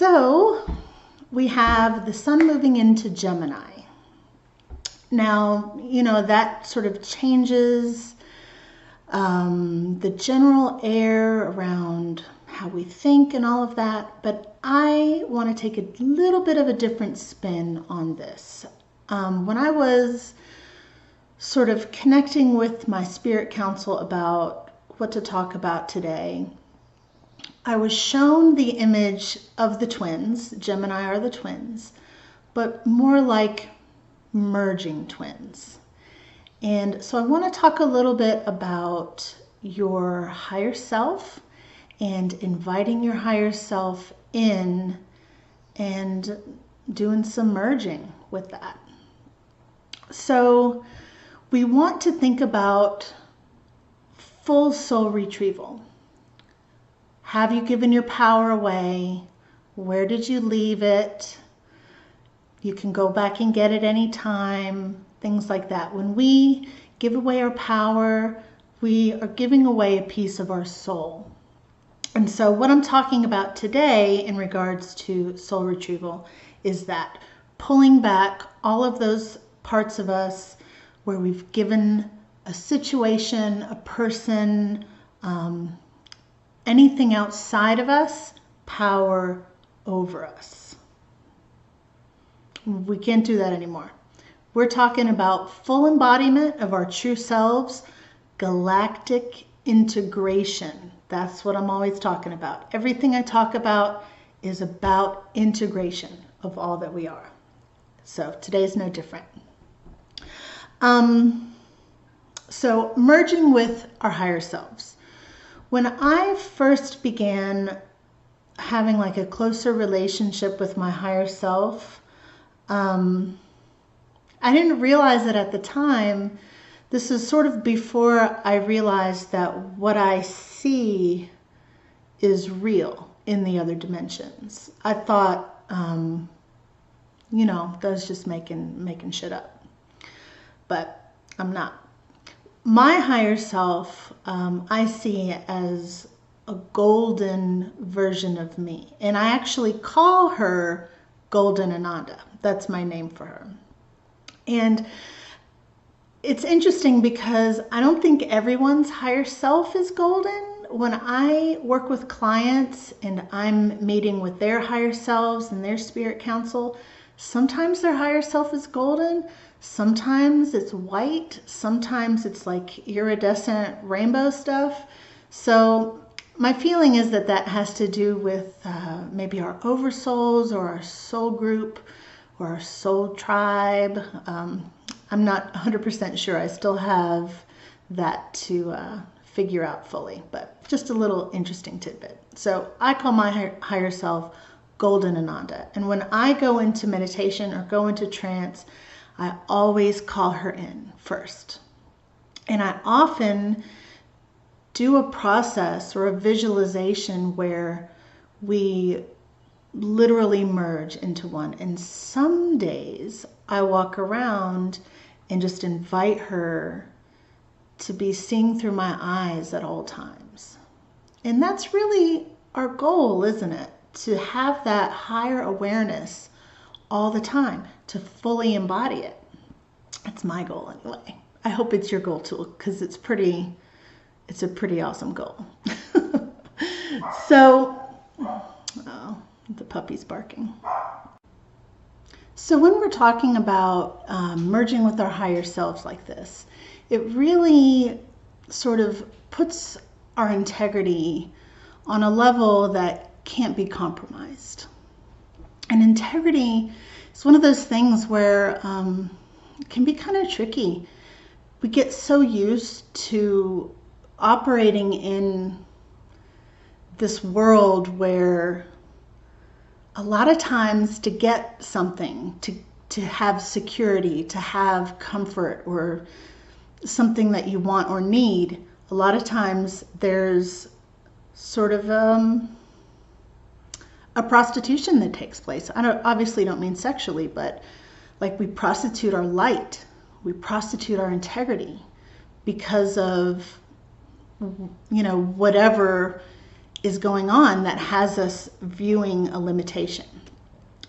So we have the sun moving into Gemini. Now, that sort of changes the general air around how we think and all of that, but I want to take a little bit of a different spin on this. When I was sort of connecting with my spirit council about what to talk about today, I was shown the image of the twins. Gemini are the twins, but more like merging twins. And so I want to talk a little bit about your higher self and inviting your higher self in and doing some merging with that. So we want to think about full soul retrieval. Have you given your power away? Where did you leave it? You can go back and get it anytime, things like that. When we give away our power, we are giving away a piece of our soul. And so what I'm talking about today in regards to soul retrieval is that pulling back all of those parts of us where we've given a situation, a person, anything outside of us, power over us. We can't do that anymore. We're talking about full embodiment of our true selves, galactic integration. That's what I'm always talking about. Everything I talk about is about integration of all that we are. So today's no different. So merging with our higher selves. When I first began having like a closer relationship with my higher self, I didn't realize it at the time. This is sort of before I realized that what I see is real in the other dimensions. I thought, that was just making shit up. But I'm not. My higher self, I see as a golden version of me. And I actually call her Golden Ananda. That's my name for her. And it's interesting because I don't think everyone's higher self is golden. When I work with clients and I'm meeting with their higher selves and their spirit council, sometimes their higher self is golden. Sometimes it's white. Sometimes it's like iridescent rainbow stuff. So my feeling is that has to do with maybe our oversouls or our soul group or our soul tribe. I'm not 100% sure. I still have that to figure out fully, but just a little interesting tidbit. So I call my higher self Golden Ananda. And when I go into meditation or go into trance, I always call her in first. And I often do a process or a visualization where we literally merge into one. And some days I walk around and just invite her to be seeing through my eyes at all times. And that's really our goal, isn't it? To have that higher awareness all the time, to fully embody it. That's my goal anyway. I hope it's your goal too, because it's a pretty awesome goal. So, the puppy's barking. So when we're talking about merging with our higher selves like this, it really sort of puts our integrity on a level that can't be compromised. And integrity is one of those things where it can be kind of tricky. We get so used to operating in this world where a lot of times to get something, to have security, to have comfort or something that you want or need, a lot of times there's sort of a prostitution that takes place. I obviously don't mean sexually, but like we prostitute our light, we prostitute our integrity because of, whatever is going on that has us viewing a limitation.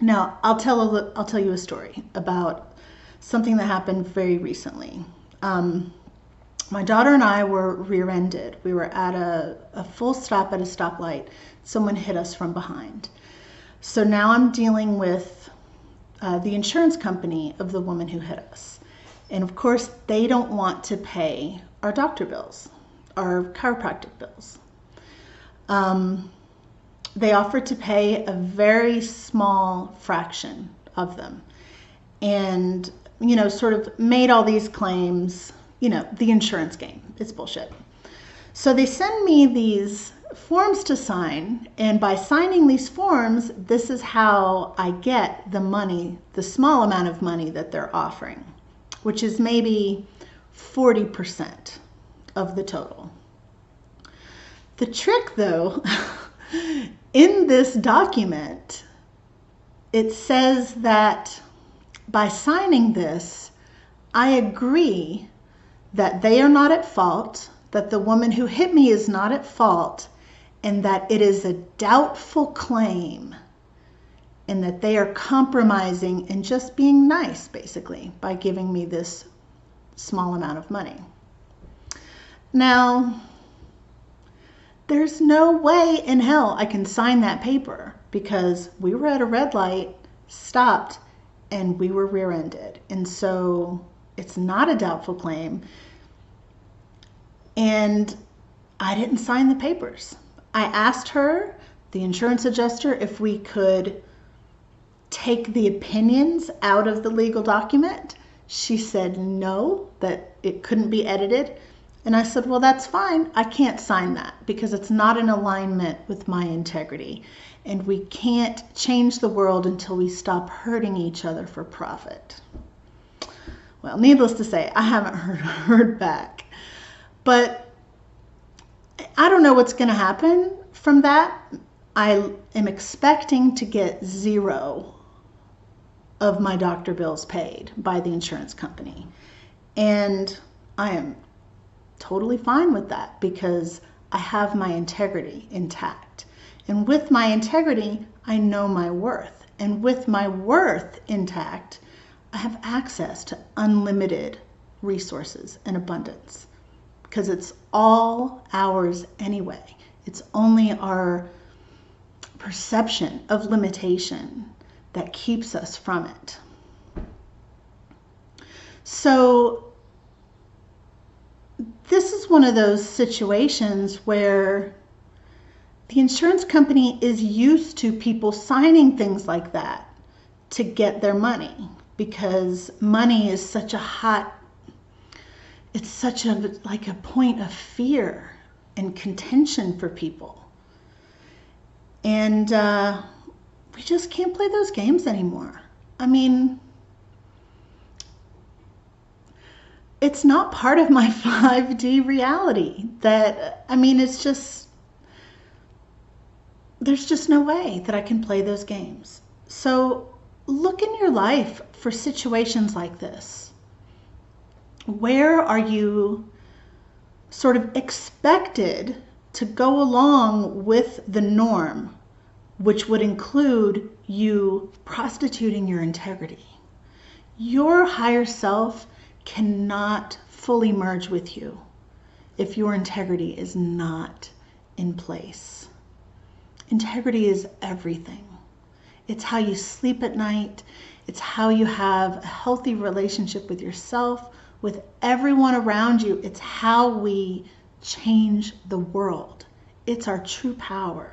Now, I'll tell you a story about something that happened very recently. My daughter and I were rear-ended. We were at a full stop at a stoplight. Someone hit us from behind. So now I'm dealing with the insurance company of the woman who hit us. And of course, they don't want to pay our doctor bills, our chiropractic bills. They offered to pay a very small fraction of them, and, sort of made all these claims. The insurance game. It's bullshit. So they send me these forms to sign, and by signing these forms, this is how I get the money, the small amount of money that they're offering, which is maybe 40% of the total. The trick, though, in this document, it says that by signing this, I agree that they are not at fault, that the woman who hit me is not at fault, and that it is a doubtful claim, and that they are compromising and just being nice, basically, by giving me this small amount of money. Now, there's no way in hell I can sign that paper, because we were at a red light, stopped, and we were rear-ended. And so it's not a doubtful claim. And I didn't sign the papers. I asked her, the insurance adjuster, if we could take the opinions out of the legal document. She said no, that it couldn't be edited. And I said, well, that's fine. I can't sign that because it's not in alignment with my integrity. And we can't change the world until we stop hurting each other for profit. Well, needless to say, I haven't heard back. But I don't know what's going to happen from that. I am expecting to get 0 of my doctor bills paid by the insurance company. And I am totally fine with that because I have my integrity intact. And with my integrity, I know my worth. And with my worth intact, I have access to unlimited resources and abundance because it's all ours anyway. It's only our perception of limitation that keeps us from it. So this is one of those situations where the insurance company is used to people signing things like that to get their money, because money is such a hot, it's such a like a point of fear and contention for people. And we just can't play those games anymore. I mean, it's not part of my 5D reality. It's just, there's just no way that I can play those games. So look in your life for situations like this. Where are you sort of expected to go along with the norm, which would include you prostituting your integrity? Your higher self cannot fully merge with you if your integrity is not in place. Integrity is everything. It's how you sleep at night. It's how you have a healthy relationship with yourself, with everyone around you. It's how we change the world. It's our true power.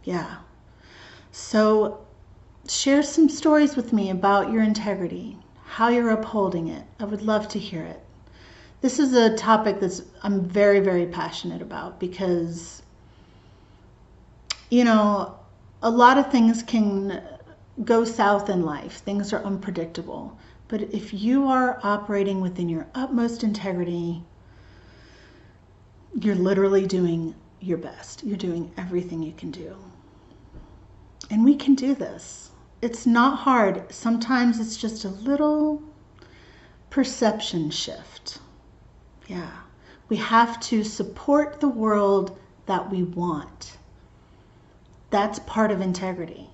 Yeah. So share some stories with me about your integrity, how you're upholding it. I would love to hear it. This is a topic I'm very, very passionate about because, a lot of things can go south in life. Things are unpredictable. But if you are operating within your utmost integrity, you're literally doing your best. You're doing everything you can do. And we can do this. It's not hard. Sometimes it's just a little perception shift. Yeah. We have to support the world that we want. That's part of integrity.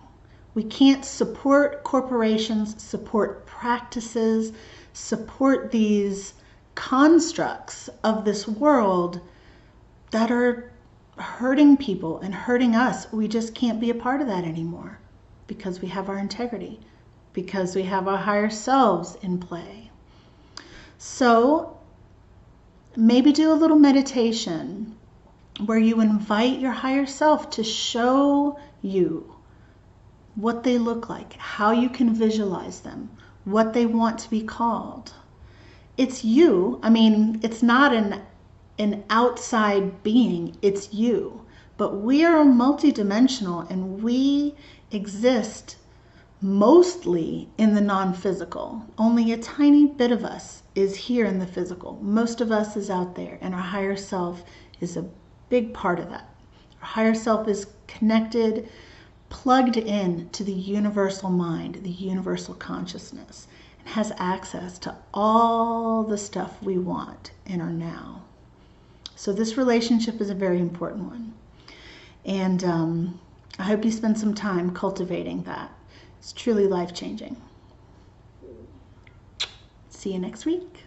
We can't support corporations, support practices, support these constructs of this world that are hurting people and hurting us. We just can't be a part of that anymore because we have our integrity, because we have our higher selves in play. So maybe do a little meditation where you invite your higher self to show you what they look like, how you can visualize them, what they want to be called. It's you. I mean, it's not an outside being, it's you. But we are multidimensional and we exist mostly in the non-physical. Only a tiny bit of us is here in the physical. Most of us is out there, and our higher self is a big part of that. Our higher self is connected, plugged in to the universal mind, the universal consciousness, and has access to all the stuff we want in our now. So this relationship is a very important one. And I hope you spend some time cultivating that. It's truly life-changing. See you next week.